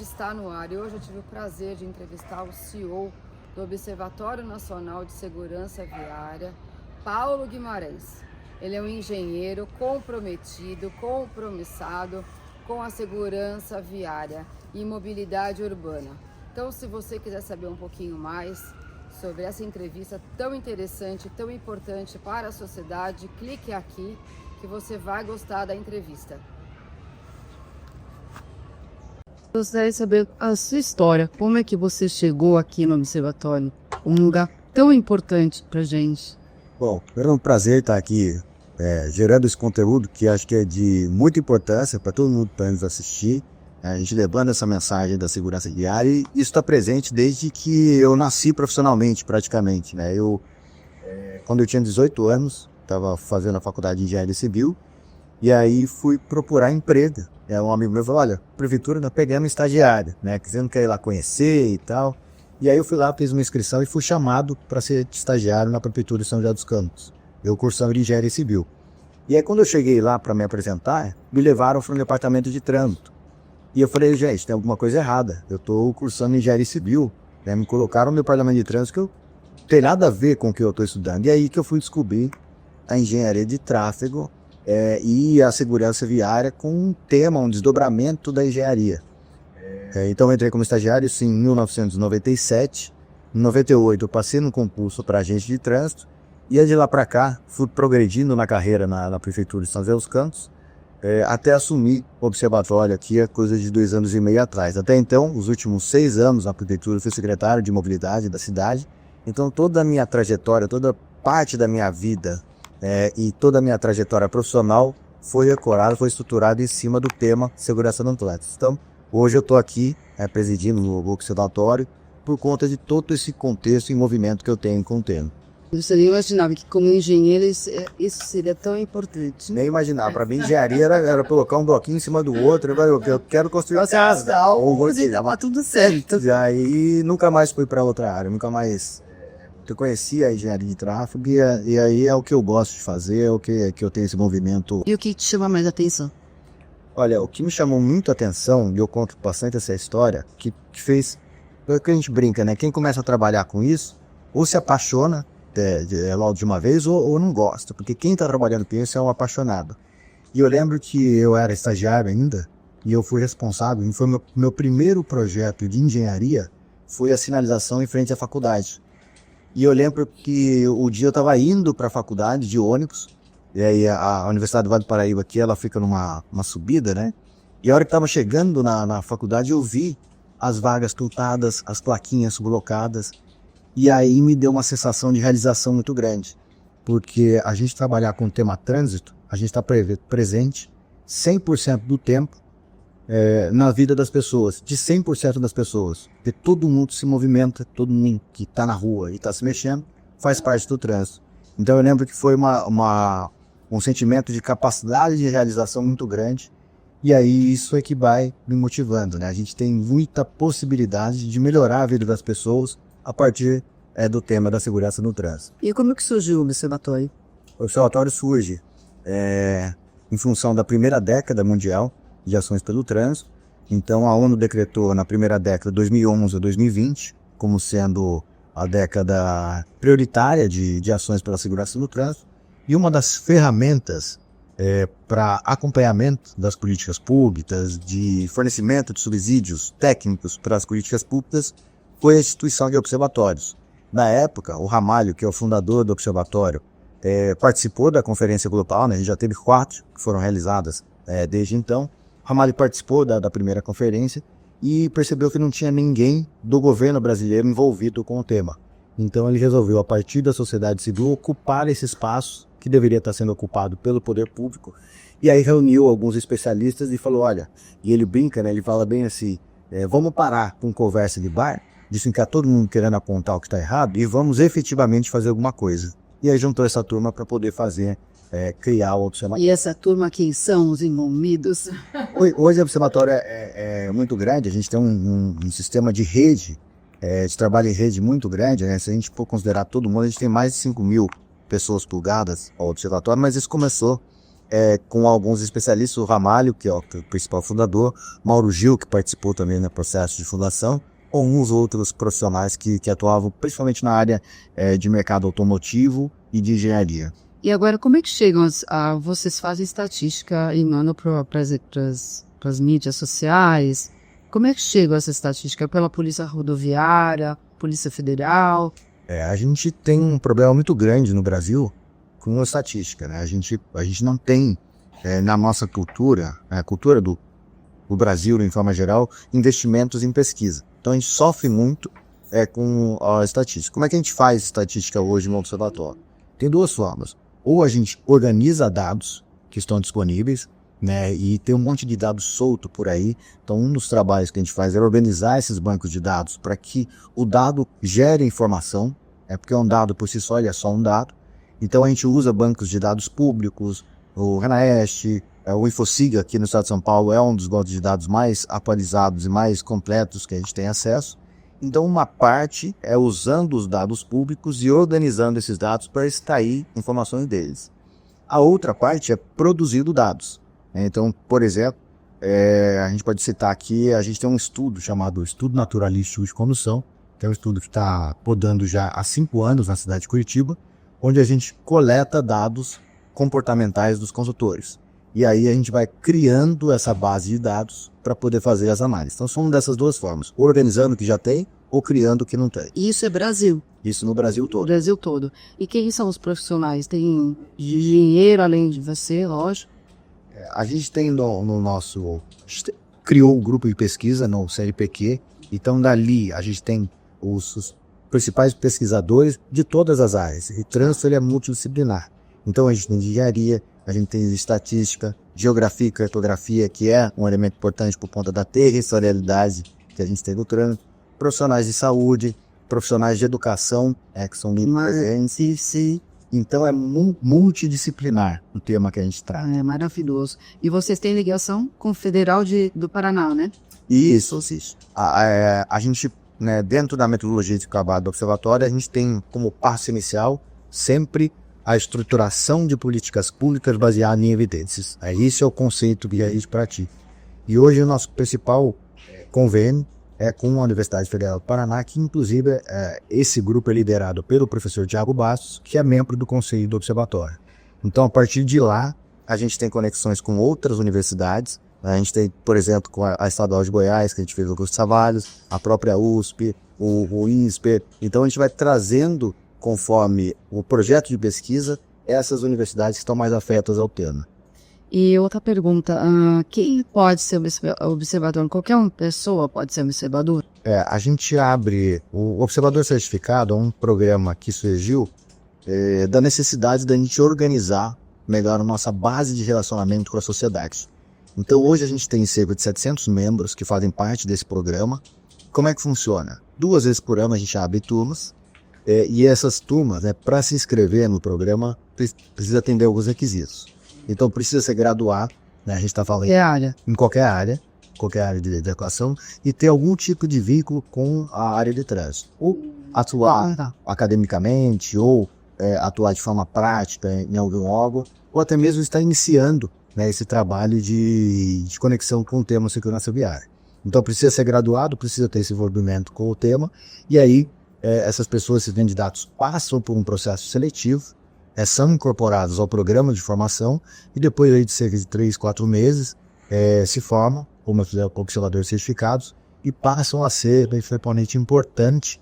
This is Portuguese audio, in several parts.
está no ar e hoje eu tive o prazer de entrevistar o CEO do Observatório Nacional de Segurança Viária, Paulo Guimarães. Ele é um engenheiro comprometido, compromissado com a segurança viária e mobilidade urbana. Então, se você quiser saber um pouquinho mais sobre essa entrevista tão interessante, tão importante para a sociedade, clique aqui que você vai gostar da entrevista. Gostaria de saber a sua história. Como é que você chegou aqui no Observatório? Um lugar tão importante pra gente. Bom, é um prazer estar aqui gerando esse conteúdo que acho que é de muita importância para todo mundo que está nos assistir. A gente levando essa mensagem da segurança viária e isso está presente desde que eu nasci profissionalmente, praticamente, né? Quando eu tinha 18 anos, estava fazendo a faculdade de engenharia civil e aí fui procurar emprego. Um amigo meu falou, olha, a prefeitura está pegando estagiário, né? Que você não quer ir lá conhecer e tal. E aí eu fui lá, fiz uma inscrição e fui chamado para ser estagiário na prefeitura de São José dos Campos. Eu cursava de engenharia civil. E aí quando eu cheguei lá para me apresentar, me levaram para um departamento de trânsito. E eu falei, gente, tem alguma coisa errada. Eu estou cursando engenharia civil, né? Me colocaram no departamento de trânsito que eu não tem nada a ver com o que eu estou estudando. E aí que eu fui descobrir a engenharia de tráfego e a segurança viária com um tema, um desdobramento da engenharia. Então eu entrei como estagiário isso em 1997. Em 98 eu passei no concurso para agente de trânsito. E de lá para cá fui progredindo na carreira na prefeitura de São José dos Campos. Até assumir o observatório aqui, coisa de 2 anos e meio atrás. Até então, os últimos 6 anos na prefeitura, eu fui secretário de mobilidade da cidade. Então, toda a minha trajetória, toda parte da minha vida e toda a minha trajetória profissional foi ancorada, foi estruturada em cima do tema segurança no trânsito. Então, hoje eu estou aqui presidindo o observatório por conta de todo esse contexto e movimento que eu tenho com o tema. Você nem imaginava que como engenheiro isso seria tão importante. Nem imaginar. Para mim, engenharia era colocar um bloquinho em cima do outro. Eu quero construir uma casa. Estava tudo certo. E aí, nunca mais fui para outra área. Nunca mais. Eu conheci a engenharia de tráfego e aí é o que eu gosto de fazer, é o que eu tenho esse movimento. E o que te chama mais atenção? Olha, o que me chamou muito a atenção, e eu conto bastante essa história, que fez. É o que a gente brinca, né? Quem começa a trabalhar com isso, ou se apaixona logo de uma vez ou não gosta, porque quem está trabalhando com isso é um apaixonado. E eu lembro que eu era estagiário ainda e eu fui responsável, e foi meu primeiro projeto de engenharia foi a sinalização em frente à faculdade. E eu lembro que o dia eu estava indo para a faculdade de ônibus, e aí a Universidade do Vale do Paraíba aqui, ela fica numa subida, né? E a hora que estava chegando na faculdade eu vi as vagas lotadas, as plaquinhas sublocadas. E aí me deu uma sensação de realização muito grande, porque a gente trabalhar com o tema trânsito, a gente está presente 100% do tempo na vida das pessoas, de 100% das pessoas. Porque todo mundo se movimenta, todo mundo que está na rua e está se mexendo faz parte do trânsito. Então eu lembro que foi um sentimento de capacidade de realização muito grande, e aí isso é que vai me motivando, né? A gente tem muita possibilidade de melhorar a vida das pessoas a partir do tema da segurança no trânsito. E como que surgiu o observatório? O observatório surge em função da primeira década mundial de ações pelo trânsito. Então a ONU decretou na primeira década, 2011 a 2020, como sendo a década prioritária de ações pela segurança no trânsito. E uma das ferramentas para acompanhamento das políticas públicas, de fornecimento de subsídios técnicos para as políticas públicas, foi a instituição de observatórios. Na época, o Ramalho, que é o fundador do observatório, participou da conferência global, né? A gente já teve 4 que foram realizadas desde então. O Ramalho participou da primeira conferência e percebeu que não tinha ninguém do governo brasileiro envolvido com o tema. Então ele resolveu, a partir da sociedade civil, ocupar esse espaço que deveria estar sendo ocupado pelo poder público. E aí reuniu alguns especialistas e falou, olha, e ele brinca, né? Ele fala bem assim, vamos parar com conversa de bar, de ficar todo mundo querendo apontar o que está errado e vamos efetivamente fazer alguma coisa. E aí juntou essa turma para poder criar o observatório. E essa turma, quem são os envolvidos? Hoje o observatório é muito grande, a gente tem um sistema de rede, de trabalho em rede muito grande, né? Se a gente for considerar todo mundo, a gente tem mais de 5.000 pessoas plugadas ao observatório, mas isso começou com alguns especialistas, o Ramalho, que é o principal fundador, Mauro Gil, que participou também no processo de fundação, ou uns outros profissionais que atuavam principalmente na área de mercado automotivo e de engenharia. E agora, como é que chegam vocês fazem estatística e mandam para as mídias sociais? Como é que chega essa estatística? Pela Polícia Rodoviária, Polícia Federal? A gente tem um problema muito grande no Brasil com a estatística, né? A gente não tem, na nossa cultura, a cultura do Brasil, de forma geral, investimentos em pesquisa. Então a gente sofre muito com a estatística. Como é que a gente faz estatística hoje no observatório? Tem duas formas. Ou a gente organiza dados que estão disponíveis, né, e tem um monte de dados solto por aí. Então um dos trabalhos que a gente faz é organizar esses bancos de dados para que o dado gere informação, porque um dado por si só ele é só um dado. Então a gente usa bancos de dados públicos, o RENAEST, o InfoSiga aqui no estado de São Paulo é um dos bancos de dados mais atualizados e mais completos que a gente tem acesso. Então uma parte é usando os dados públicos e organizando esses dados para extrair informações deles. A outra parte é produzindo dados. Então, por exemplo, a gente pode citar aqui, a gente tem um estudo chamado Estudo Naturalístico de Condução, que é um estudo que está rodando já há 5 anos na cidade de Curitiba, onde a gente coleta dados comportamentais dos condutores. E aí a gente vai criando essa base de dados para poder fazer as análises. Então são dessas duas formas, organizando o que já tem ou criando o que não tem. Isso é Brasil? Isso no Brasil todo. Brasil todo. E quem são os profissionais? Tem engenheiro além de você, lógico? A gente tem no nosso... A gente criou um grupo de pesquisa no CNPq, então dali a gente tem os principais pesquisadores de todas as áreas. E trânsito ele é multidisciplinar. Então a gente tem engenharia, a gente tem estatística, geografia e cartografia, que é um elemento importante por conta da territorialidade que a gente tem no trânsito, profissionais de saúde, profissionais de educação, que são muito presentes. Então é multidisciplinar o tema que a gente traz. É maravilhoso. E vocês têm ligação com o Federal do Paraná, né? Isso. A gente, né, dentro da metodologia de trabalho do observatório, a gente tem como passo inicial sempre a estruturação de políticas públicas baseada em evidências. Esse é o conceito que a gente pratica. E hoje o nosso principal convênio é com a Universidade Federal do Paraná, que inclusive esse grupo é liderado pelo professor Tiago Bastos, que é membro do Conselho do Observatório. Então, a partir de lá, a gente tem conexões com outras universidades. A gente tem, por exemplo, com a Estadual de Goiás, que a gente fez o curso de Savalhos, a própria USP, o INSPER. Então, a gente vai trazendo, conforme o projeto de pesquisa, essas universidades que estão mais afetas ao tema. E outra pergunta, quem pode ser observador? Qualquer uma pessoa pode ser observador? A gente abre o Observador Certificado, é um programa que surgiu da necessidade da gente organizar melhor a nossa base de relacionamento com a sociedade. Então hoje a gente tem cerca de 700 membros que fazem parte desse programa. Como é que funciona? 2 vezes por ano a gente abre turmas, e essas turmas, para se inscrever no programa, precisa atender alguns requisitos. Então precisa ser graduado, né? A gente está falando em qualquer área de educação, e ter algum tipo de vínculo com a área de trânsito. Ou atuar academicamente, ou atuar de forma prática em algum órgão, ou até mesmo estar iniciando, né, esse trabalho de conexão com o tema segurança viária. Então precisa ser graduado, precisa ter esse envolvimento com o tema, e aí essas pessoas, esses candidatos, passam por um processo seletivo, são incorporados ao programa de formação, e depois aí de cerca de 3, 4 meses se formam como observadores certificados e passam a ser um componente importante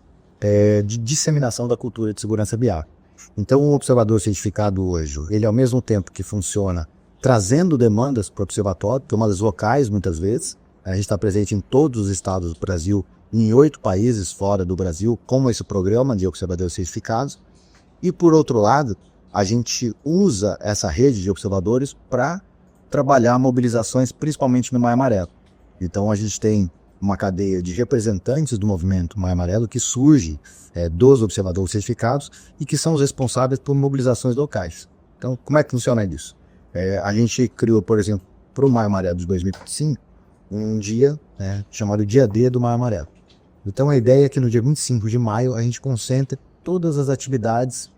de disseminação da cultura de segurança viária. Então o observador certificado hoje, ele ao mesmo tempo que funciona trazendo demandas para o observatório, demandas locais muitas vezes, a gente está presente em todos os estados do Brasil, em 8 países fora do Brasil, com esse programa de observadores certificados, e por outro lado, a gente usa essa rede de observadores para trabalhar mobilizações, principalmente no Maio Amarelo. Então a gente tem uma cadeia de representantes do movimento Maio Amarelo que surge dos observadores certificados e que são os responsáveis por mobilizações locais. Então, como é que funciona isso? A gente criou, por exemplo, para o Maio Amarelo de 2025, um dia chamado Dia D do Maio Amarelo. Então a ideia é que no dia 25 de maio a gente concentre todas as atividades,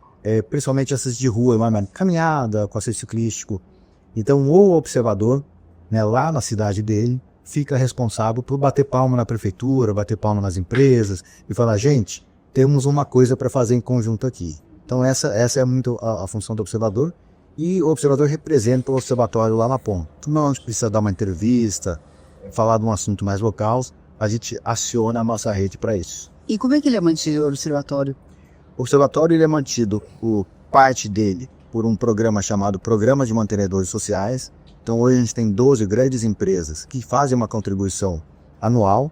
principalmente essas de rua, caminhada, passeio ciclístico, Então o observador, né, lá na cidade dele, fica responsável por bater palma na prefeitura, bater palma nas empresas e falar, gente, temos uma coisa para fazer em conjunto aqui. Então essa é muito a função do observador, e o observador representa o observatório lá na ponta. Não, a gente precisa dar uma entrevista, falar de um assunto mais local, a gente aciona a nossa rede para isso. E como é que ele é mantido, o observatório? O observatório ele é mantido, parte dele, por um programa chamado Programa de Mantenedores Sociais. Então hoje a gente tem 12 grandes empresas que fazem uma contribuição anual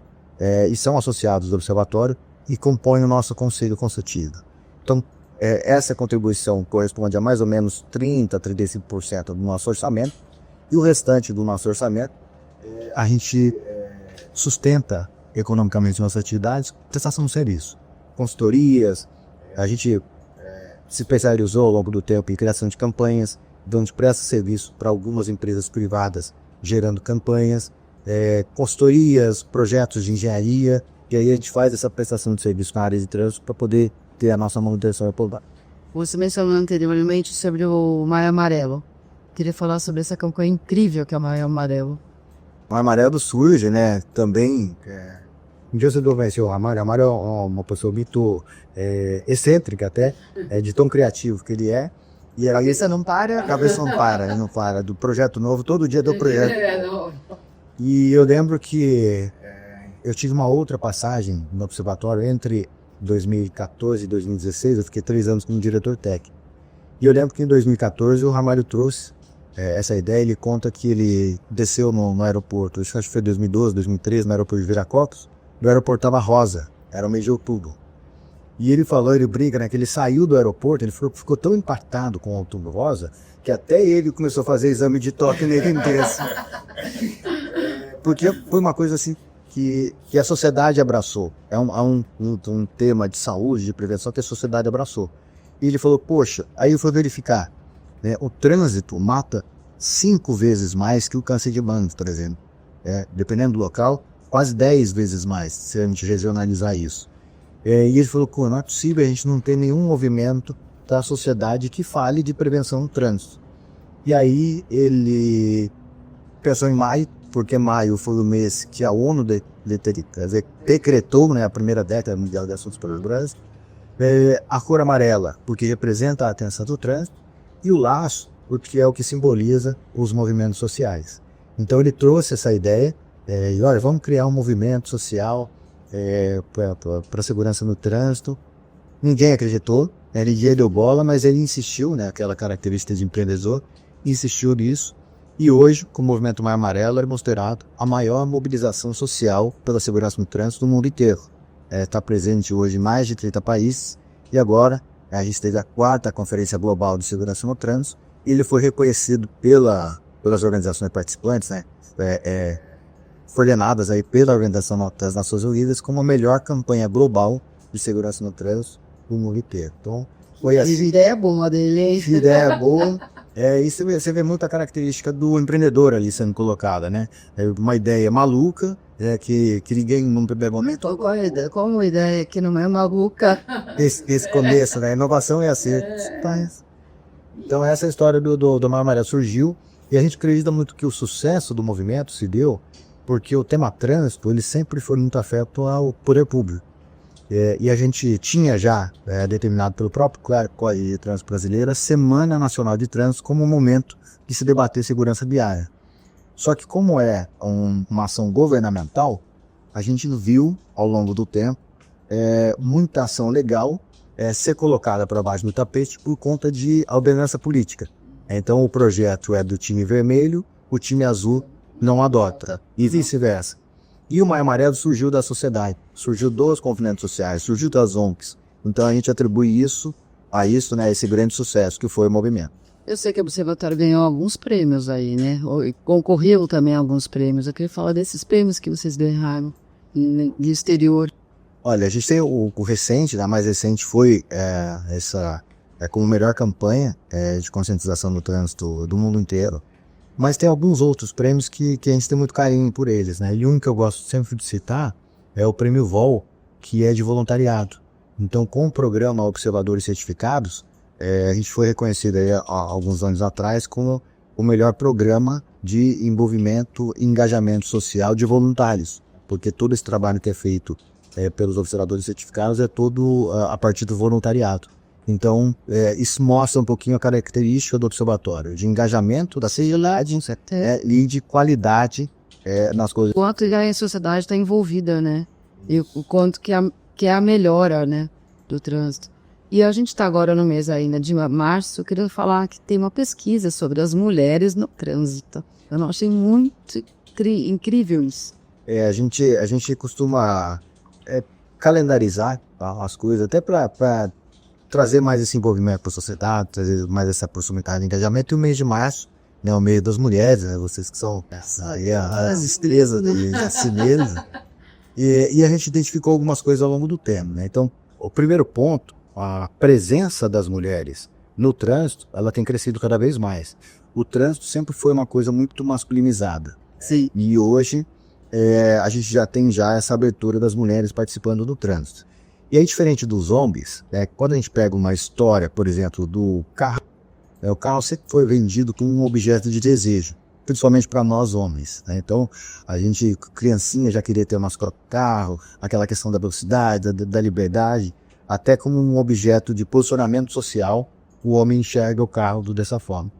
e são associados ao observatório e compõem o nosso conselho consultivo. Então essa contribuição corresponde a mais ou menos 30-35% do nosso orçamento, e o restante do nosso orçamento a gente sustenta economicamente nossas atividades, prestação de serviço, consultorias. A gente se especializou ao longo do tempo em criação de campanhas, então a gente presta serviço para algumas empresas privadas gerando campanhas, consultorias, projetos de engenharia, e aí a gente faz essa prestação de serviço na área de trânsito para poder ter a nossa manutenção popular. Você mencionou anteriormente sobre o Maio Amarelo. Queria falar sobre essa campanha incrível que é o Maio Amarelo. O Amarelo surge, né, também... Um dia você deve conhecer o Ramário. O Ramário é uma pessoa muito excêntrica até, de tão criativo que ele é. E a cabeça não para? A cabeça não para, ele não para. Do projeto novo, todo dia do projeto. E eu lembro que eu tive uma outra passagem no observatório entre 2014 e 2016, eu fiquei 3 anos como diretor técnico. E eu lembro que em 2014 o Ramário trouxe essa ideia. Ele conta que ele desceu no aeroporto, acho que foi 2012, 2013, no aeroporto de Viracopos. O aeroporto estava rosa, era o mês de outubro. E ele falou, ele brinca, né, que ele saiu do aeroporto, ele ficou tão impactado com o outubro rosa, que até ele começou a fazer exame de toque nele inteiro. Porque foi uma coisa assim que a sociedade abraçou. É um tema de saúde, de prevenção que a sociedade abraçou. E ele falou, poxa, aí eu fui verificar, né, o trânsito mata 5 vezes mais que o câncer de mama, por exemplo. Dependendo do local, quase 10 vezes mais, se a gente regionalizar isso. E ele falou, não é possível a gente não ter nenhum movimento da sociedade que fale de prevenção no trânsito. E aí ele pensou em maio, porque maio foi o mês que a ONU decretou, né, a primeira década mundial de assuntos para o Brasil, a cor amarela, porque representa a atenção do trânsito, e o laço, porque é o que simboliza os movimentos sociais. Então ele trouxe essa ideia, e olha, vamos criar um movimento social para a segurança no trânsito. Ninguém acreditou, ninguém deu bola, mas ele insistiu, né, aquela característica de empreendedor, insistiu nisso. E hoje, com o movimento Maio Amarelo, é considerado a maior mobilização social pela segurança no trânsito do mundo inteiro. Está presente hoje em mais de 30 países, e agora a gente teve a 4ª Conferência Global de Segurança no Trânsito, e ele foi reconhecido pelas organizações participantes, né, coordenadas aí pela Organização das Nações Unidas, como a melhor campanha global de segurança no trânsito do mundo inteiro. Então, foi assim. E ideia boa dele, hein? Ideia boa. Isso você vê muita característica do empreendedor ali sendo colocada, né? Uma ideia maluca, que ninguém num primeiro momento... Qual a ideia que não é maluca? Esse começo, né? Inovação é assim. Então essa história do Maio Amarelo surgiu, e a gente acredita muito que o sucesso do movimento se deu porque o tema trânsito ele sempre foi muito afeto ao poder público. E a gente tinha já determinado pelo próprio Código de Trânsito Brasileiro a Semana Nacional de Trânsito como um momento de se debater segurança viária. Só que como uma ação governamental, a gente viu ao longo do tempo muita ação legal ser colocada para baixo do tapete por conta de ordenança política. Então o projeto é do time vermelho, o time azul não adota, e vice-versa. E o Maio Amarelo surgiu da sociedade, surgiu dos movimentos sociais, surgiu das ONGs. Então a gente atribui a isso, né, esse grande sucesso que foi o movimento. Eu sei que o Observatório ganhou alguns prêmios aí, né? Concorreu também a alguns prêmios. Eu queria falar desses prêmios que vocês ganharam no exterior. Olha, a gente tem o recente, né, a mais recente foi como melhor campanha de conscientização no trânsito do mundo inteiro. Mas tem alguns outros prêmios que a gente tem muito carinho por eles, né? E um que eu gosto sempre de citar é o Prêmio VOL, que é de voluntariado. Então, com o programa Observadores Certificados, a gente foi reconhecido aí, há alguns anos atrás como o melhor programa de envolvimento e engajamento social de voluntários, porque todo esse trabalho que é feito pelos observadores certificados é todo a partir do voluntariado. Então, isso mostra um pouquinho a característica do observatório, de engajamento da sociedade e de qualidade nas coisas. O quanto a sociedade está envolvida, né? E o quanto que é a melhora, né, do trânsito. E a gente está agora no mês ainda de março, querendo falar que tem uma pesquisa sobre as mulheres no trânsito. Eu achei muito incrível isso. A gente costuma calendarizar as coisas, até para trazer mais esse envolvimento para a sociedade, trazer mais essa proximidade de engajamento. E o mês de março, né, o mês das mulheres, né, vocês que são as estrelas de si mesmo. E a gente identificou algumas coisas ao longo do tempo, né? Então, o primeiro ponto, a presença das mulheres no trânsito, ela tem crescido cada vez mais. O trânsito sempre foi uma coisa muito masculinizada. Sim. E hoje a gente já tem essa abertura das mulheres participando do trânsito. E aí, diferente dos homens, quando a gente pega uma história, por exemplo, do carro, o carro sempre foi vendido como um objeto de desejo, principalmente para nós homens, né? Então, a gente, criancinha, já queria ter o nosso próprio carro, aquela questão da velocidade, da liberdade, até como um objeto de posicionamento social, o homem enxerga o carro dessa forma.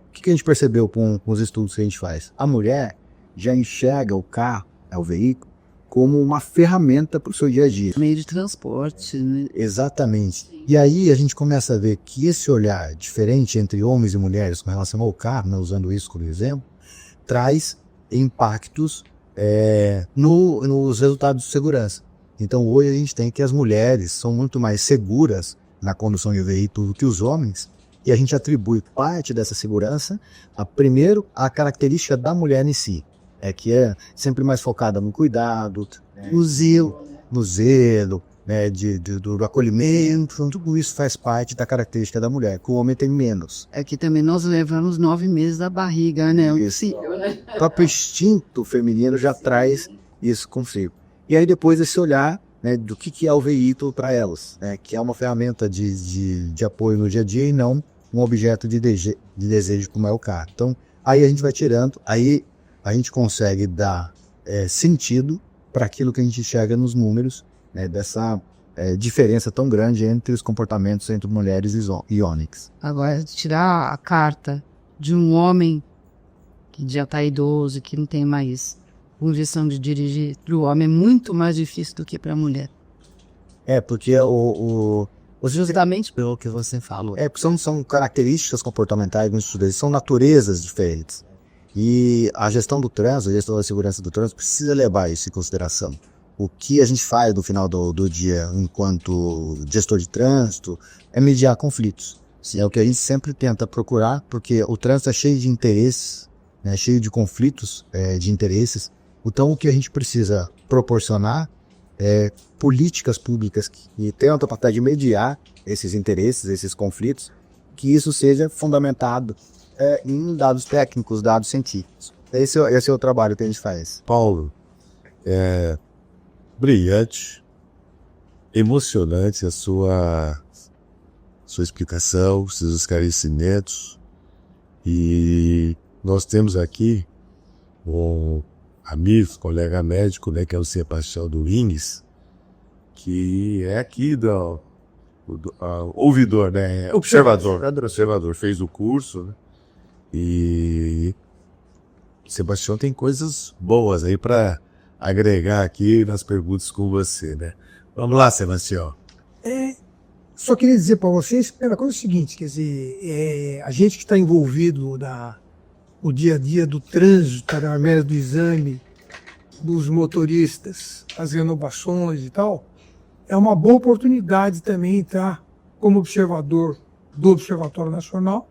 O que a gente percebeu com os estudos que a gente faz? A mulher já enxerga o carro, o veículo, como uma ferramenta para o seu dia a dia. Meio de transporte, né? Exatamente. E aí a gente começa a ver que esse olhar diferente entre homens e mulheres com relação ao carro, né, usando isso como exemplo, traz impactos nos resultados de segurança. Então hoje a gente tem que as mulheres são muito mais seguras na condução de veículo do que os homens, e a gente atribui parte dessa segurança primeiro à característica da mulher em si, que é sempre mais focada no cuidado, no zelo, né, do acolhimento. Tudo isso faz parte da característica da mulher, que o homem tem menos. É que também nós levamos 9 meses da barriga, né? O próprio instinto feminino já traz isso consigo. E aí depois esse olhar, né, do que é o veículo para elas, né, que é uma ferramenta de apoio no dia a dia e não um objeto de desejo como é o carro. Então aí a gente vai tirando, aí a gente consegue dar sentido para aquilo que a gente enxerga nos números, né, dessa diferença tão grande entre os comportamentos entre mulheres e homens. Agora, tirar a carta de um homem que já está idoso, que não tem mais condição de dirigir, para o homem é muito mais difícil do que para a mulher. Porque justamente pelo que você falou. Porque são características comportamentais, são naturezas diferentes. E a gestão do trânsito, a gestão da segurança do trânsito precisa levar isso em consideração. O que a gente faz no final do dia enquanto gestor de trânsito é mediar conflitos. É o que a gente sempre tenta procurar, porque o trânsito é cheio de interesses, né, cheio de conflitos de interesses. Então o que a gente precisa proporcionar é políticas públicas que tenham a capacidade de mediar esses interesses, esses conflitos, que isso seja fundamentado em dados técnicos, dados científicos. Esse é o trabalho que a gente faz. Paulo, brilhante, emocionante a sua explicação, seus esclarecimentos. E nós temos aqui um amigo, colega médico, né, que é o Sebastião Domingues, que é aqui do ouvidor, né, observador, fez o curso, né, e o Sebastião tem coisas boas aí para agregar aqui nas perguntas com você, né. Vamos lá, Sebastião. Só queria dizer para vocês, a coisa é o seguinte, quer dizer, a gente que está envolvido no dia a dia do trânsito, na merda do exame, dos motoristas, as renovações e tal, é uma boa oportunidade também estar como observador do Observatório Nacional.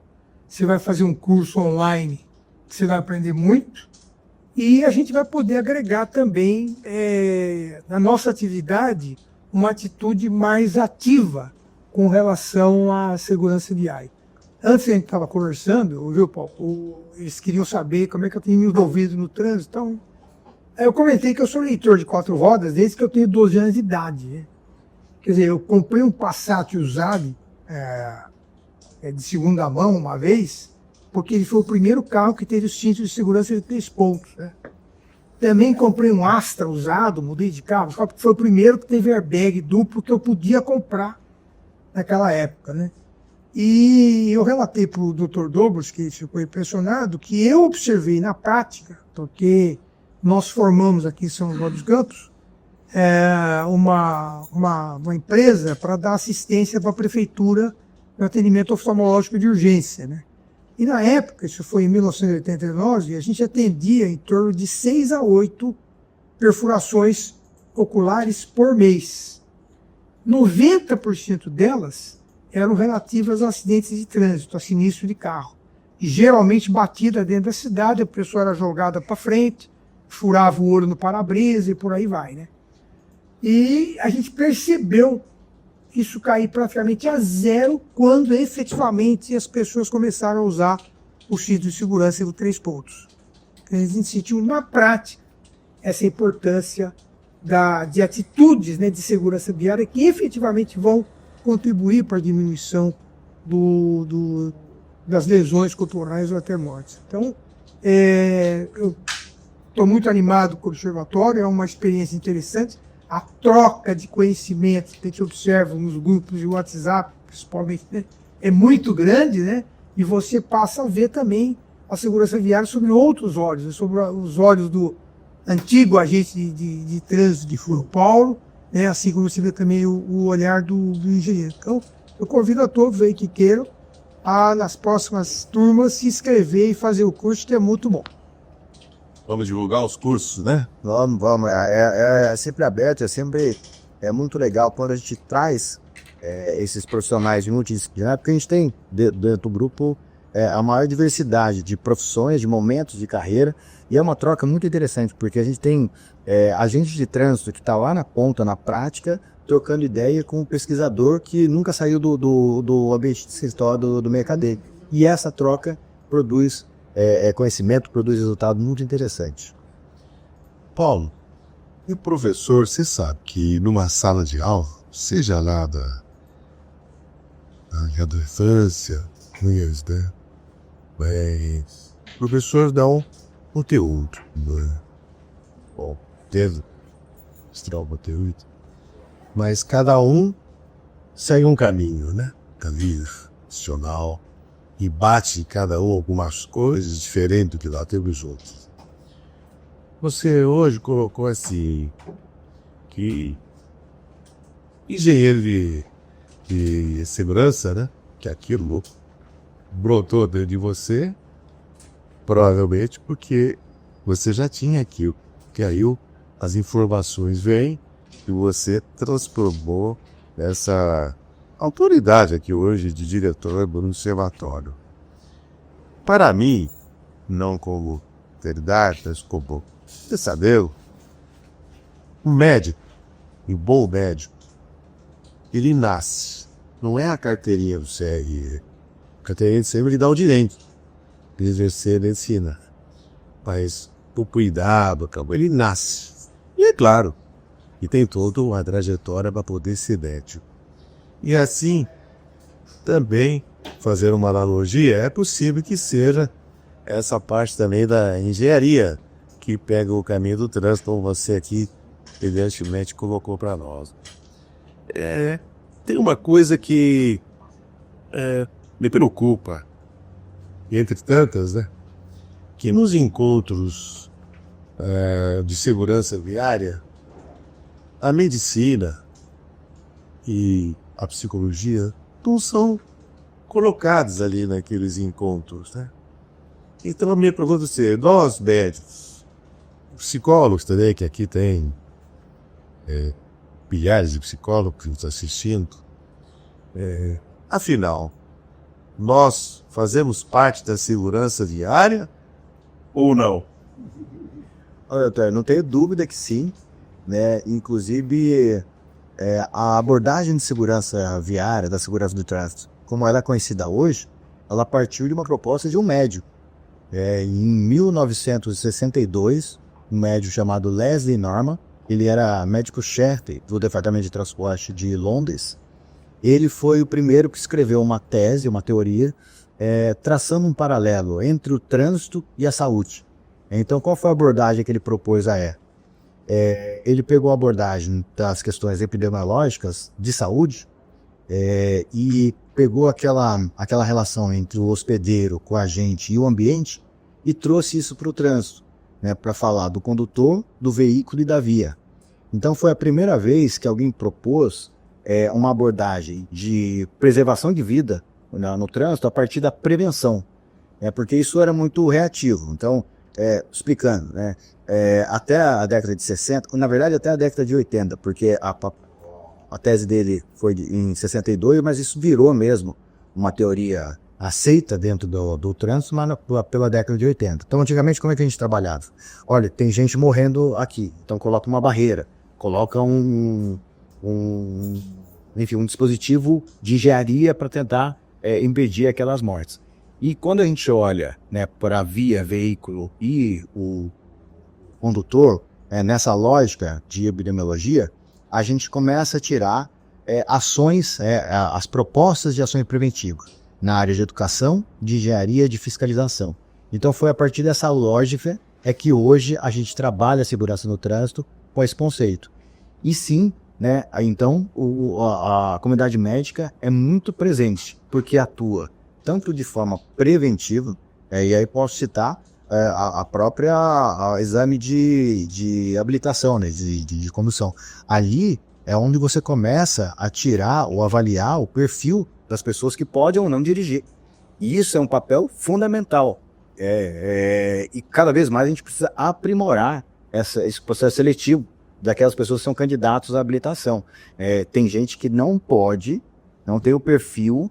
Você vai fazer um curso online, que você vai aprender muito, e a gente vai poder agregar também na nossa atividade uma atitude mais ativa com relação à segurança viária. Antes a gente estava conversando, viu, Paulo? Eles queriam saber como é que eu tenho me envolvido no trânsito. Então, eu comentei que eu sou leitor de 4 rodas desde que eu tenho 12 anos de idade, né? Quer dizer, eu comprei um Passat usado de segunda mão uma vez, porque ele foi o primeiro carro que teve os cintos de segurança de 3 pontos, né? Também comprei um Astra usado, mudei de carro, só porque foi o primeiro que teve airbag duplo que eu podia comprar naquela época, né? E eu relatei para o Dr. Dobros, que ficou impressionado, que eu observei na prática, porque nós formamos aqui em São João dos Campos uma empresa para dar assistência para a prefeitura no atendimento oftalmológico de urgência, né? E na época, isso foi em 1989, a gente atendia em torno de 6 a 8 perfurações oculares por mês. 90% delas eram relativas a acidentes de trânsito, a sinistro de carro. E geralmente batida dentro da cidade, a pessoa era jogada para frente, furava o olho no para-brisa e por aí vai, né? E a gente percebeu isso cair praticamente a zero quando efetivamente as pessoas começaram a usar o cinto de segurança do 3 pontos. A gente sentiu na prática essa importância de atitudes, né, de segurança viária que efetivamente vão contribuir para a diminuição das lesões corporais ou até mortes. Então, eu estou muito animado com o observatório, é uma experiência interessante. A troca de conhecimento que a gente observa nos grupos de WhatsApp, principalmente, né, é muito grande, né? E você passa a ver também a segurança viária sobre outros olhos, né, sobre os olhos do antigo agente de trânsito de São Paulo, né, assim como você vê também o olhar do engenheiro. Então, eu convido a todos aí que queiram a, nas próximas turmas, se inscrever e fazer o curso, que é muito bom. Vamos divulgar os cursos, né? Vamos. É sempre aberto, é muito legal quando a gente traz esses profissionais multidisciplinares, porque a gente tem dentro do grupo a maior diversidade de profissões, de momentos de carreira, e é uma troca muito interessante, porque a gente tem agente de trânsito que está lá na ponta, na prática, trocando ideia com um pesquisador que nunca saiu do ambiente de escritório do mercadeiro. E essa troca produz conhecimento, produz resultado muito interessante. Paulo, e o professor, você sabe que numa sala de aula, seja lá da infância, né? Mas o professor dá um conteúdo, né? Bom, deve estudar o conteúdo, mas cada um segue um caminho, né? Caminho profissional, e bate em cada um algumas coisas diferentes do que lá teve os outros. Você hoje colocou assim, que engenheiro de segurança, né? Que aquilo brotou dentro de você, provavelmente porque você já tinha aquilo, que aí as informações vêm e você transformou essa autoridade aqui hoje de diretor do observatório. Para mim, não como autoridade, mas como você sabe, um médico, um bom médico, ele nasce. Não é a carteirinha do CRE. A carteirinha sempre lhe dá o direito de exercer a medicina. Mas o cuidado, ele nasce. E é claro, e tem toda uma trajetória para poder ser médico. E assim, também, fazer uma analogia, é possível que seja essa parte também da engenharia que pega o caminho do trânsito, como você aqui, evidentemente, colocou para nós. Tem uma coisa que me preocupa, entre tantas, né? Que nos encontros de segurança viária, a medicina e a psicologia não são colocados ali naqueles encontros, né? Então a minha pergunta é assim, nós médicos, psicólogos também, que aqui tem milhares de psicólogos que nos assistindo, afinal, nós fazemos parte da segurança viária ou não? Olha, Antônio, não tenho dúvida que sim, né? Inclusive, a abordagem de segurança viária, da segurança do trânsito, como ela é conhecida hoje, ela partiu de uma proposta de um médico. Em 1962, um médico chamado Leslie Norman, ele era médico-chefe do Departamento de Transporte de Londres. Ele foi o primeiro que escreveu uma tese, uma teoria, traçando um paralelo entre o trânsito e a saúde. Então, qual foi a abordagem que ele propôs à E? Ele pegou a abordagem das questões epidemiológicas de saúde e pegou aquela relação entre o hospedeiro com a gente e o ambiente e trouxe isso para o trânsito, né, para falar do condutor, do veículo e da via. Então foi a primeira vez que alguém propôs uma abordagem de preservação de vida no trânsito a partir da prevenção, porque isso era muito reativo. Então, explicando, né, até a década de 60, na verdade até a década de 80, porque a tese dele foi em 62, mas isso virou mesmo uma teoria aceita dentro do trânsito, mas pela década de 80. Então, antigamente, como é que a gente trabalhava? Olha, tem gente morrendo aqui, então coloca uma barreira, coloca um dispositivo de engenharia para tentar impedir aquelas mortes. E quando a gente olha, né, para a via, veículo e o condutor, nessa lógica de epidemiologia, a gente começa a tirar ações, as propostas de ações preventivas na área de educação, de engenharia, de fiscalização. Então foi a partir dessa lógica que hoje a gente trabalha a segurança no trânsito com esse conceito. E sim, né, então a comunidade médica é muito presente, porque atua tanto de forma preventiva, e aí posso citar a própria exame de habilitação, né, de condução. Ali é onde você começa a tirar ou avaliar o perfil das pessoas que podem ou não dirigir. E isso é um papel fundamental. E cada vez mais a gente precisa aprimorar esse processo seletivo daquelas pessoas que são candidatos à habilitação. Tem gente que não tem o perfil,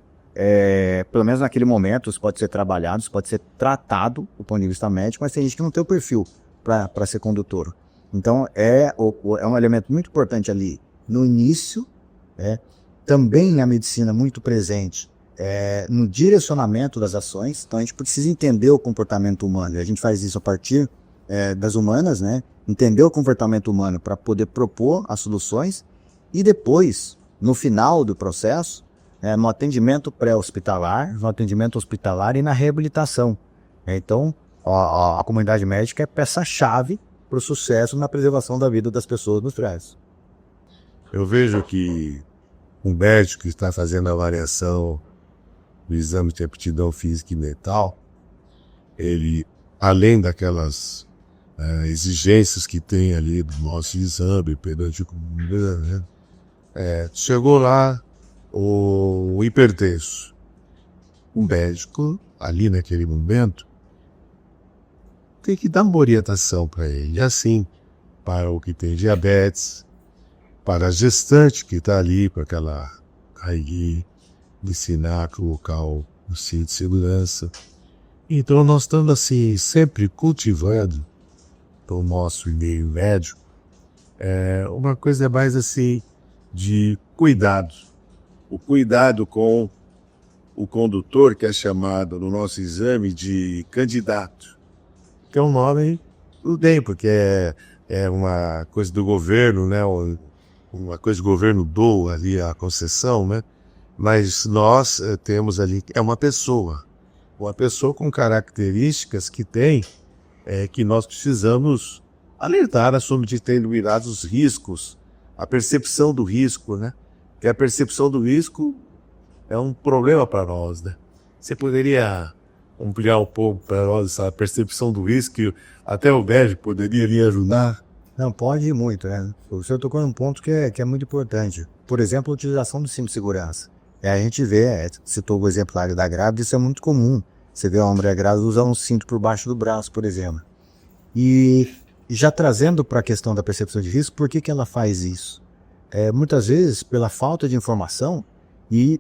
pelo menos naquele momento, isso pode ser trabalhado, isso pode ser tratado do ponto de vista médico, mas tem gente que não tem o perfil para ser condutor. Então, é um elemento muito importante ali no início, também na medicina muito presente, no direcionamento das ações. Então, a gente precisa entender o comportamento humano, e a gente faz isso a partir das humanas, né? Entender o comportamento humano para poder propor as soluções, e depois, no final do processo, no atendimento pré-hospitalar, no atendimento hospitalar e na reabilitação. Então, a comunidade médica é peça-chave para o sucesso na preservação da vida das pessoas nos trânsitos. Eu vejo que um médico que está fazendo a avaliação do exame de aptidão física e mental, ele, além daquelas exigências que tem ali do nosso exame perante o comunidade, né, chegou lá o hipertenso. O médico, ali naquele momento, tem que dar uma orientação para ele. Assim, para o que tem diabetes, para a gestante que está ali, para aquela aí, ensinar a colocar o cinto de segurança. Então, nós estamos assim, sempre cultivando o nosso meio médico, uma coisa mais assim, de cuidado. O cuidado com o condutor, que é chamado no nosso exame de candidato, que é um nome tudo bem, porque é uma coisa do governo, né? Uma coisa do governo doa ali a concessão, né? Mas nós temos ali, uma pessoa com características que tem, que nós precisamos alertar sobre determinados riscos, a percepção do risco, né? Que a percepção do risco é um problema para nós, né? Você poderia ampliar um pouco para nós essa percepção do risco, que até o médico poderia lhe ajudar? Não, pode ir muito, né? O senhor tocou num ponto que é muito importante. Por exemplo, a utilização do cinto de segurança. A gente vê, citou o exemplar da grávida, isso é muito comum. Você vê uma mulher grávida usar um cinto por baixo do braço, por exemplo. E já trazendo para a questão da percepção de risco, por que ela faz isso? Muitas vezes pela falta de informação e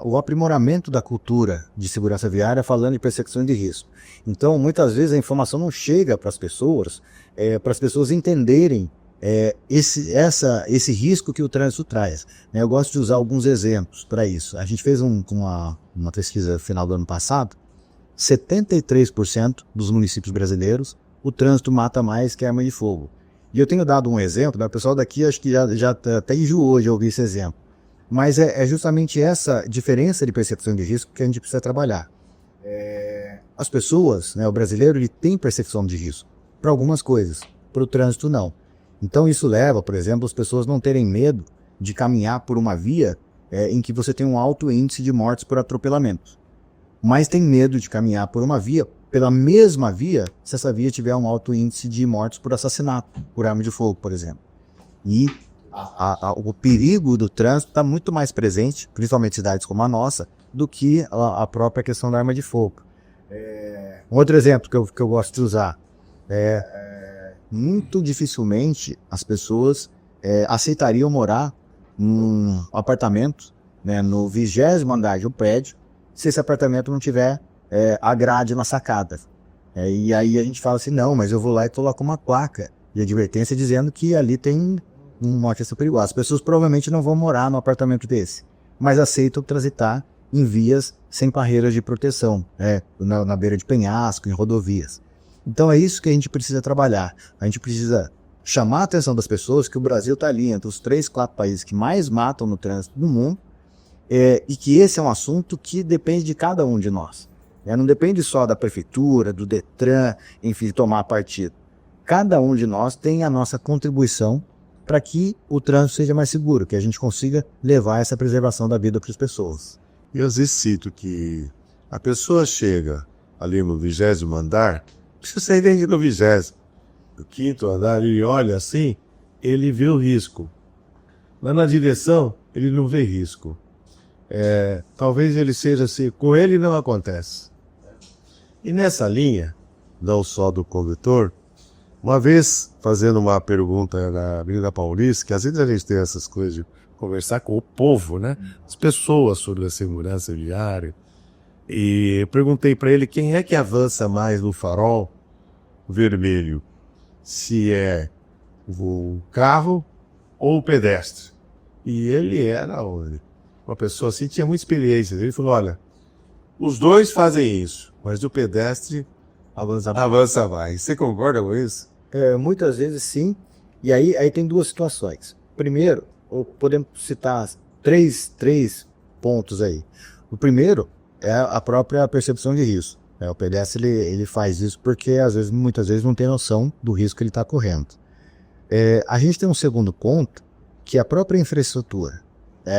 o aprimoramento da cultura de segurança viária falando de percepção de risco. Então, muitas vezes a informação não chega para as pessoas entenderem esse risco que o trânsito traz. Eu gosto de usar alguns exemplos para isso. A gente fez uma pesquisa no final do ano passado, 73% dos municípios brasileiros o trânsito mata mais que arma de fogo. E eu tenho dado um exemplo, o pessoal daqui acho que já até enjoou de ouvir esse exemplo. Mas é justamente essa diferença de percepção de risco que a gente precisa trabalhar. As pessoas, né, o brasileiro, ele tem percepção de risco para algumas coisas, para o trânsito não. Então isso leva, por exemplo, as pessoas não terem medo de caminhar por uma via em que você tem um alto índice de mortes por atropelamento. Mas tem medo de caminhar por uma via, pela mesma via, se essa via tiver um alto índice de mortes por assassinato, por arma de fogo, por exemplo. E o perigo do trânsito está muito mais presente, principalmente em cidades como a nossa, do que a própria questão da arma de fogo. Um outro exemplo que eu gosto de usar muito dificilmente as pessoas aceitariam morar num apartamento, né, no 20º andar de um prédio, se esse apartamento não tiver a grade na sacada. E aí a gente fala assim, não, mas eu vou lá e coloco uma placa de advertência dizendo que ali tem uma questão perigosa. As pessoas provavelmente não vão morar num apartamento desse, mas aceitam transitar em vias sem barreiras de proteção, na beira de penhasco, em rodovias. Então é isso que a gente precisa trabalhar. A gente precisa chamar a atenção das pessoas que o Brasil está ali entre os 3, 4 países que mais matam no trânsito do mundo, e que esse é um assunto que depende de cada um de nós. Não depende só da prefeitura, do Detran, enfim, tomar partido. Cada um de nós tem a nossa contribuição para que o trânsito seja mais seguro, que a gente consiga levar essa preservação da vida para as pessoas. E às vezes cito que a pessoa chega ali no 20º andar, precisa sair dentro do 20º. No 5º andar, ele olha assim, ele vê o risco. Lá na direção, ele não vê risco. Talvez ele seja assim, com ele não acontece. E nessa linha, não só do condutor, uma vez fazendo uma pergunta na Avenida Paulista, que às vezes a gente tem essas coisas de conversar com o povo, né? As pessoas sobre a segurança viária. E eu perguntei para ele quem é que avança mais no farol vermelho, se é o carro ou o pedestre. E ele era uma pessoa assim, tinha muita experiência. Ele falou, olha, os dois fazem isso, mas o pedestre avança mais. Você concorda com isso? Muitas vezes sim, e aí tem duas situações. Primeiro, podemos citar três pontos aí. O primeiro é a própria percepção de risco. O pedestre ele faz isso porque muitas vezes não tem noção do risco que ele está correndo. A gente tem um segundo ponto, que é a própria infraestrutura.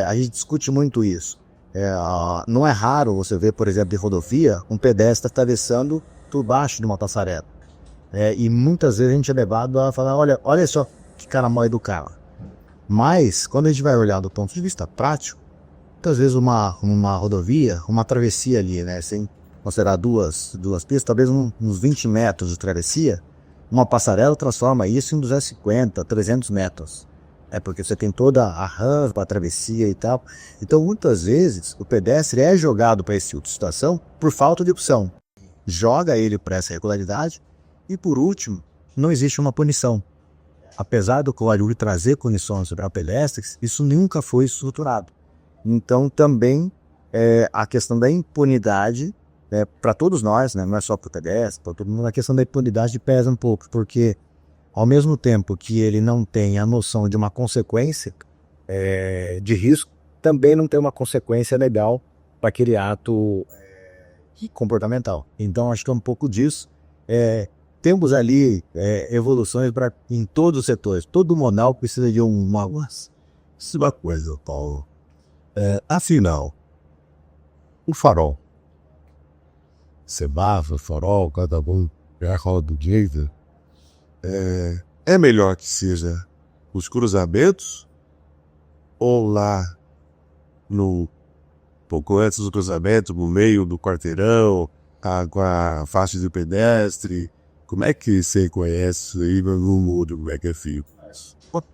A gente discute muito isso. Não é raro você ver, por exemplo, em rodovia, um pedestre atravessando por baixo de uma passarela. E muitas vezes a gente é levado a falar, olha só que cara mal educado. Mas, quando a gente vai olhar do ponto de vista prático, muitas vezes uma rodovia, uma travessia ali, né, sem considerar duas pistas, talvez uns 20 metros de travessia, uma passarela transforma isso em 250, 300 metros. Porque você tem toda a rampa, a travessia e tal. Então, muitas vezes, o pedestre é jogado para esse tipo de situação por falta de opção. Joga ele para essa irregularidade e, por último, não existe uma punição. Apesar do Código trazer punições para pedestres, isso nunca foi estruturado. Então, também, a questão da impunidade, para todos nós, né, não é só para o pedestre, para todo mundo, a questão da impunidade pesa um pouco, porque ao mesmo tempo que ele não tem a noção de uma consequência de risco, também não tem uma consequência legal para aquele ato comportamental. Então, acho que é um pouco disso. Temos ali evoluções em todos os setores. Todo modal precisa de uma coisa, Paulo. Afinal, o farol. Semáforo, farol, cada um é a roda do jeito. É melhor que seja os cruzamentos ou lá pouco antes do cruzamento, no meio do quarteirão, com a faixa de pedestre. Como é que você conhece aí no mundo, como é que é fico?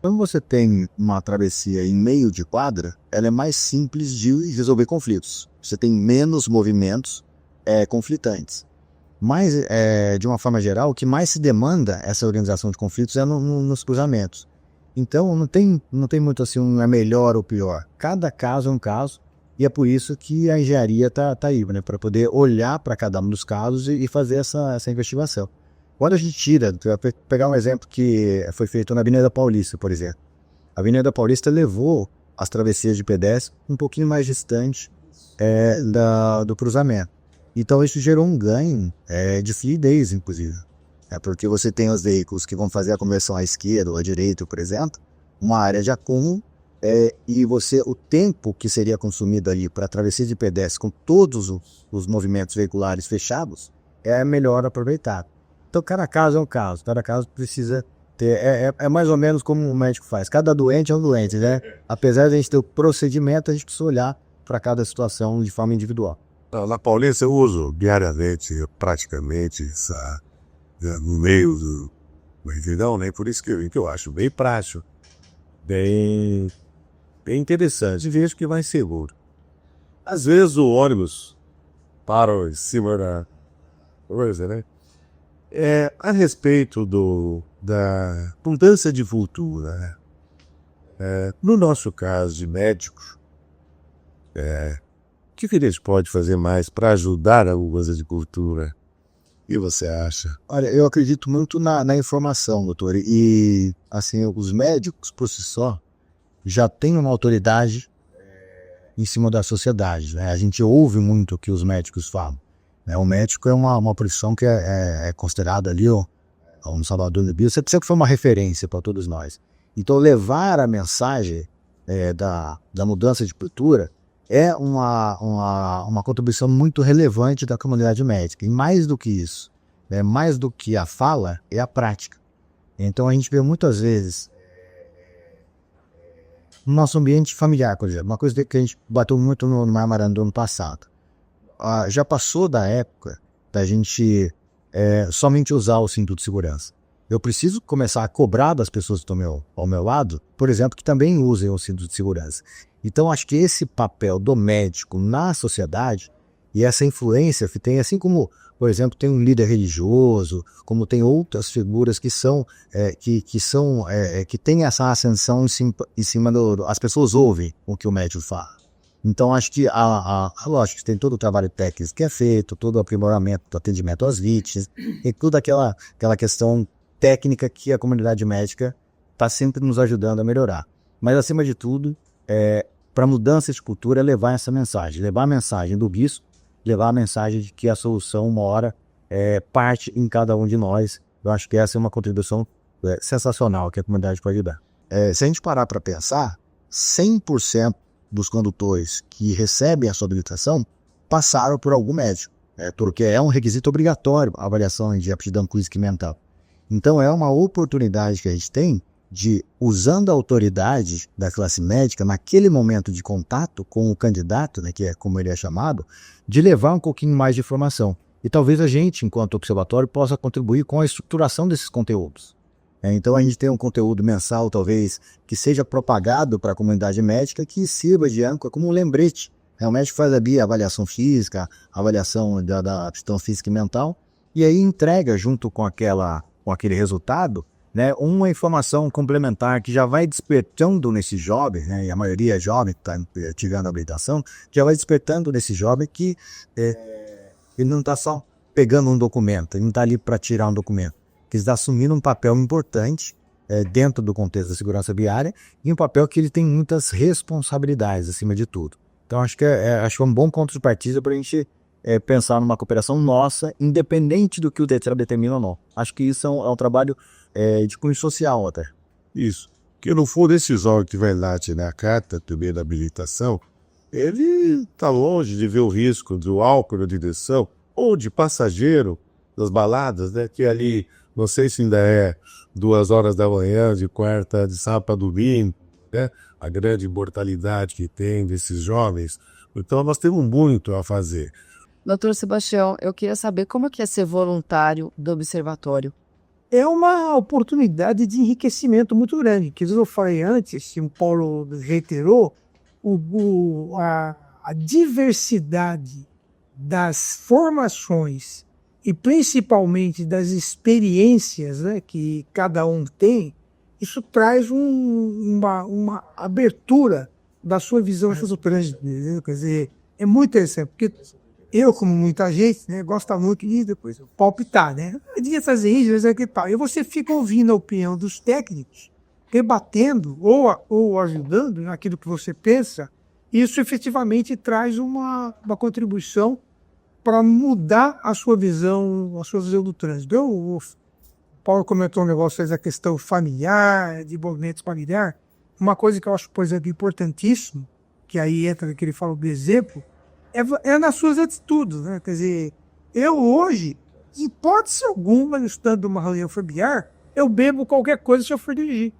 Quando você tem uma travessia em meio de quadra, ela é mais simples de resolver conflitos. Você tem menos movimentos conflitantes. Mas, de uma forma geral, o que mais se demanda essa organização de conflitos é nos cruzamentos. Então, não tem muito assim, um é melhor ou pior. Cada caso é um caso, e é por isso que a engenharia está aí, né, para poder olhar para cada um dos casos e fazer essa investigação. Quando a gente tira, vou pegar um exemplo que foi feito na Avenida Paulista, por exemplo. A Avenida Paulista levou as travessias de pedestre um pouquinho mais distante do cruzamento. Então isso gerou um ganho de fluidez, inclusive. Porque você tem os veículos que vão fazer a conversão à esquerda ou à direita, por exemplo, uma área de acúmulo, e o tempo que seria consumido ali para a travessia de pedestre com todos os movimentos veiculares fechados é melhor aproveitado. Então cada caso é um caso, cada caso precisa ter, é mais ou menos como o médico faz, cada doente é um doente, né? Apesar de a gente ter o procedimento, a gente precisa olhar para cada situação de forma individual. Na Paulista eu uso diariamente, praticamente, no meio do Mandirão, né? Por isso que eu acho bem prático, bem interessante, vejo que vai seguro. Às vezes o ônibus para em cima da coisa, né? A respeito da mudança de cultura, né? No nosso caso de médicos, o que a gente pode fazer mais para ajudar a mudança de cultura? O que você acha? Olha, eu acredito muito na informação, doutor. E, assim, os médicos, por si só, já têm uma autoridade em cima da sociedade, né? A gente ouve muito o que os médicos falam, né? O médico é uma profissão que é considerada ali um salvador da Bíblia. Sempre foi uma referência para todos nós. Então, levar a mensagem da mudança de cultura é uma contribuição muito relevante da comunidade médica. E mais do que isso, mais do que a fala, é a prática. Então a gente vê muitas vezes no nosso ambiente familiar, por exemplo, uma coisa que a gente bateu muito no Marmarando do ano passado. Já passou da época da gente somente usar o cinto de segurança. Eu preciso começar a cobrar das pessoas que estão ao meu lado, por exemplo, que também usem o cinto de segurança. Então, acho que esse papel do médico na sociedade e essa influência que tem, assim como, por exemplo, tem um líder religioso, como tem outras figuras que têm essa ascensão em cima as pessoas ouvem o que o médico fala. Então, acho que, lógico, que tem todo o trabalho técnico que é feito, todo o aprimoramento do atendimento às vítimas, e toda aquela questão técnica que a comunidade médica está sempre nos ajudando a melhorar. Mas, acima de tudo, para mudança de cultura, levar essa mensagem, levar a mensagem do bispo, levar a mensagem de que a solução, uma hora, parte em cada um de nós. Eu acho que essa é uma contribuição sensacional que a comunidade pode dar. Se a gente parar para pensar, 100% dos condutores que recebem a sua habilitação passaram por algum médico, porque é um requisito obrigatório a avaliação de aptidão física e mental. Então é uma oportunidade que a gente tem de, usando a autoridade da classe médica, naquele momento de contato com o candidato, né, que é como ele é chamado, de levar um pouquinho mais de informação. E talvez a gente, enquanto observatório, possa contribuir com a estruturação desses conteúdos. Então a gente tem um conteúdo mensal, talvez, que seja propagado para a comunidade médica, que sirva de âncora como um lembrete. O médico faz a avaliação física, a avaliação da aptidão física e mental, e aí entrega junto com aquele resultado, né, uma informação complementar que já vai despertando nesse jovem, né, e a maioria é jovem que está tirando a habilitação, já vai despertando nesse jovem que ele não está só pegando um documento, ele não está ali para tirar um documento, que ele está assumindo um papel importante dentro do contexto da segurança viária e um papel que ele tem muitas responsabilidades acima de tudo. Então acho que é um bom ponto de partida para a gente pensar numa cooperação nossa, independente do que o DETRA determina ou não. Acho que isso é um trabalho de cunho social até. Isso. Que no fundo esses órgãos que vai lá tirar a carta também da habilitação, ele está longe de ver o risco do álcool na direção ou de passageiro das baladas, né? Que ali, não sei se ainda 2 horas da manhã, de quarta, de sábado para domingo, né? A grande mortalidade que tem desses jovens. Então nós temos muito a fazer. Doutor Sebastião, eu queria saber como que é ser voluntário do observatório. É uma oportunidade de enriquecimento muito grande. Que eu falei antes, o Paulo reiterou, a diversidade das formações e principalmente das experiências, né, que cada um tem, isso traz uma abertura da sua visão futurante. Quer dizer, é muito interessante, porque eu, como muita gente, né, gosto muito de depois palpitar, né? Eu devia fazer isso, mas é que tal. E você fica ouvindo a opinião dos técnicos rebatendo ou ajudando naquilo que você pensa, isso efetivamente traz uma contribuição para mudar a sua visão do trânsito. O Paulo comentou um negócio da questão familiar, de movimento familiar. Uma coisa que eu acho, por exemplo, importantíssimo, que aí entra que ele fala do exemplo, é nas suas atitudes, né? Quer dizer, eu hoje, em hipótese alguma, estando numa reunião familiar, eu bebo qualquer coisa se eu for dirigir.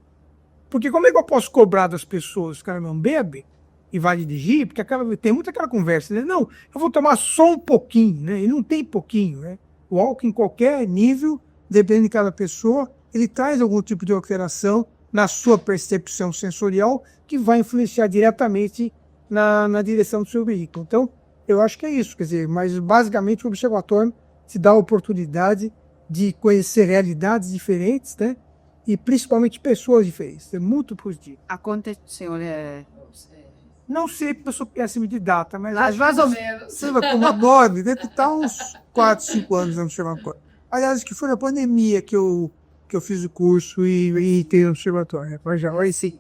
Porque como é que eu posso cobrar das pessoas que o cara não bebe e vai dirigir? Porque tem muita aquela conversa, né? Não, eu vou tomar só um pouquinho, né? E não tem pouquinho, né? O álcool em qualquer nível, dependendo de cada pessoa, ele traz algum tipo de alteração na sua percepção sensorial que vai influenciar diretamente na direção do seu veículo. Então, eu acho que é isso, quer dizer, mas basicamente o observatório te dá a oportunidade de conhecer realidades diferentes, né? E principalmente pessoas diferentes. É muito positivo. A quanto senhor Não sei, porque eu sou péssimo de data, mas Mais ou menos. sei lá, como adoro, deve estar uns 4, 5 anos no observatório. Aliás, que foi na pandemia que eu fiz o curso e entrei no observatório. Mas já, Oi, sim.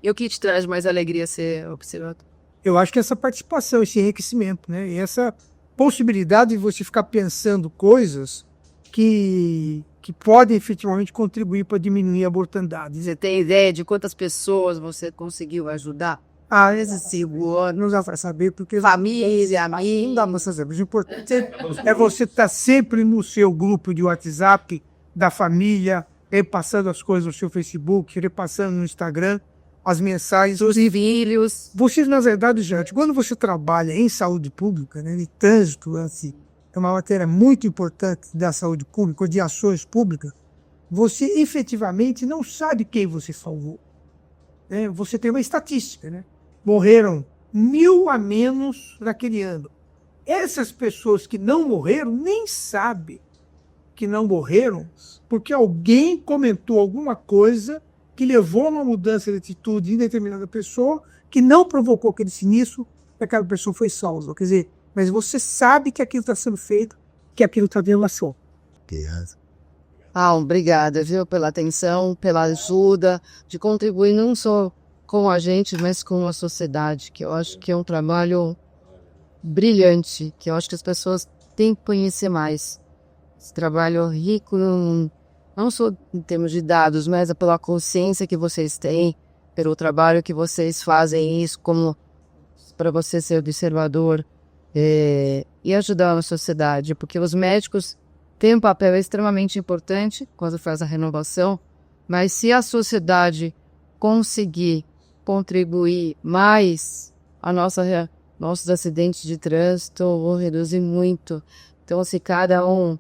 E o que te traz mais alegria ser observador? eu acho que essa participação, esse enriquecimento, né? E essa possibilidade de você ficar pensando coisas que podem efetivamente contribuir para diminuir a mortandade. Você tem ideia de quantas pessoas você conseguiu ajudar? Esses 5 anos não dá para saber, porque Família, aí não dá para saber. Mas o importante é você estar sempre no seu grupo de WhatsApp da família, repassando as coisas no seu Facebook, repassando no Instagram, as mensagens. Os filhos. Você, na verdade, gente, quando você trabalha em saúde pública, né, em trânsito, assim, é uma matéria muito importante da saúde pública, de ações públicas, você efetivamente não sabe quem você salvou. Né? Você tem uma estatística, né? Morreram 1.000 a menos naquele ano. Essas pessoas que não morreram nem sabem que não morreram porque alguém comentou alguma coisa que levou a uma mudança de atitude em determinada pessoa que não provocou aquele sinistro e aquela pessoa foi salva. Quer dizer, mas você sabe que aquilo está sendo feito, que aquilo está dando ação. Obrigada, viu, pela atenção, pela ajuda, de contribuir não só com a gente, mas com a sociedade, que eu acho que é um trabalho brilhante, que eu acho que as pessoas têm que conhecer mais. Esse trabalho rico, não só em termos de dados, mas pela consciência que vocês têm, pelo trabalho que vocês fazem isso, como para você ser observador e ajudar a sociedade, porque os médicos têm um papel extremamente importante quando faz a renovação, mas se a sociedade conseguir contribuir mais a nossos acidentes de trânsito, vão reduzir muito. Então, se cada um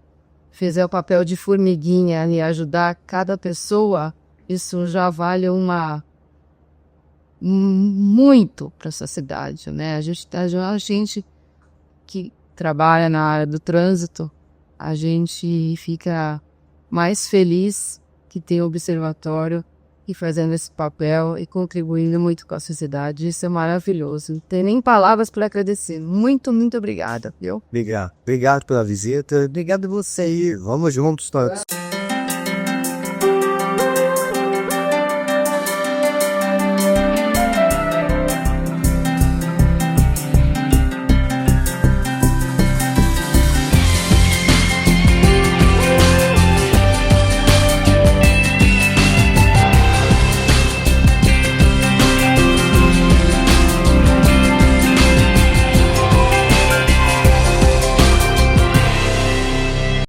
fizer o papel de formiguinha e ajudar cada pessoa, isso já vale muito para a sociedade, né? A gente que trabalha na área do trânsito, a gente fica mais feliz que tem o observatório e fazendo esse papel e contribuindo muito com a sociedade. Isso é maravilhoso. Não tem nem palavras para agradecer. Muito, muito obrigada, viu? Obrigado pela visita. Obrigado a você. E vamos juntos todos.